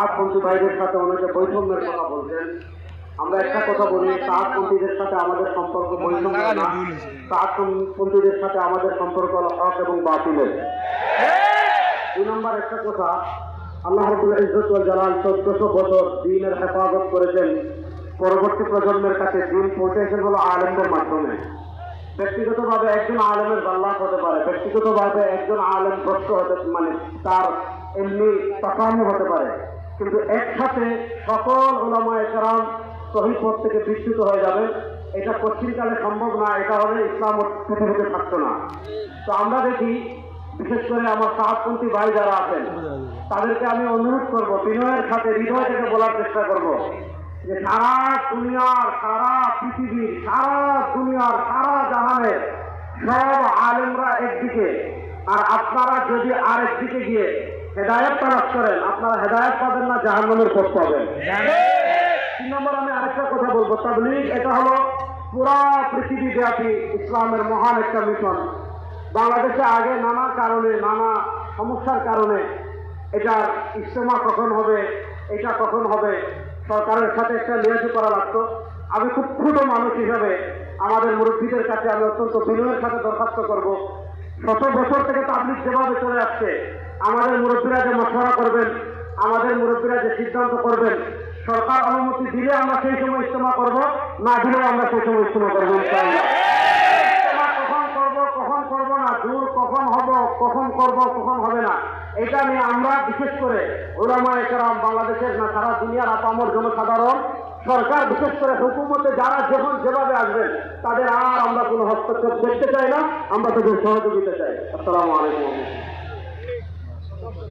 সাতপন্থী ভাইদের সাথে অনেকে বৈষম্যের কথা বলছেন। আমরা একটা কথা বলি, সাতপন্থীদের সাথে আমাদের সম্পর্ক বৈষম্য না, সাতপন্থীদের সাথে আমাদের সম্পর্ক হলো হক এবং বাতিলের। 2 নম্বর একটা কথা, আল্লাহ রাব্বুল ইজ্জত ওয়াল জালাল 1400 বছর দ্বীনের হেফাজত করেছেন। পরবর্তী প্রজন্মের কাছে দ্বীন পৌঁছেছেন হলো আলেমদের মাধ্যমে। ব্যক্তিগতভাবে একজন আলেমের জাল্লাত হতে পারে, ব্যক্তিগতভাবে একজন আলেম ভ্রষ্ট হতে, মানে তার এমনি তাকামু হতে পারে, কিন্তু একসাথে সকল উলামায়ে কেরাম সহিহ পথ থেকে বিচ্যুত হয়ে যাবে, এটা পশ্চিমকালে সম্ভব না। এটা হলে ইসলাম পৃথিবীতে থাকতো না। তো আমরা দেখি, বিশেষ করে আমার সাতপন্থী ভাই যারা আছেন তাদেরকে আমি অনুরোধ করবো, বিনয়ের সাথে হৃদয় থেকে বলার চেষ্টা করব যে সারা দুনিয়ার, সারা পৃথিবীর, সারা দুনিয়ার, সারা জাহানের সব আলেমরা একদিকে, আর আপনারা যদি আরেক দিকে গিয়ে হেদায়েত তালাশ করেন, আপনারা হেদায়েত পাবেন না, জাহান্নামের পথ পাবেন। 3 নম্বর আমি আরেকটা কথা বলবো, তাবলীগ এটা হলো পুরা পৃথিবী ব্যাপী ইসলামের মহান একটা মিশন। বাংলাদেশে আগে নানা কারণে, নানা সমস্যার কারণে এটার ইজতেমা কখন হবে, এটা কখন হবে, সরকারের সাথে একটা লিয়াজু করা লাগতো। আমি খুব ক্ষুদ্র মানুষ হিসাবে আমাদের মুরব্বীদের কাছে আমি অত্যন্ত বিনয়ের সাথে দরখাস্ত করব, 100 বছর থেকে তাবলীগ যেভাবে চলে আসছে, আমাদের মুরব্বীরা যে মশওয়ারা করবেন, আমাদের মুরব্বীরা যে সিদ্ধান্ত করবেন, সরকার অনুমতি দিলে আমরা সেই সময় ইজতেমা করব, না দিলেও আমরা সেই সময় ইজতেমা করবো। ইজতেমা কখন করব, কখন করব না, দূর কখন হব, কখন করব, কখন হবে না, এটা নিয়ে আমরা বিশেষ করে উলামায়ে কেরাম, বাংলাদেশের না সারা দুনিয়ার আপামর জনসাধারণ, সরকার, বিশেষ করে হুকুমতে যারা যখন যেভাবে আসবেন, তাদের আর আমরা কোনো হস্তক্ষেপ দেখতে চাই না, আমরা তাদের সহযোগিতা চাই। আসসালামু আলাইকুম।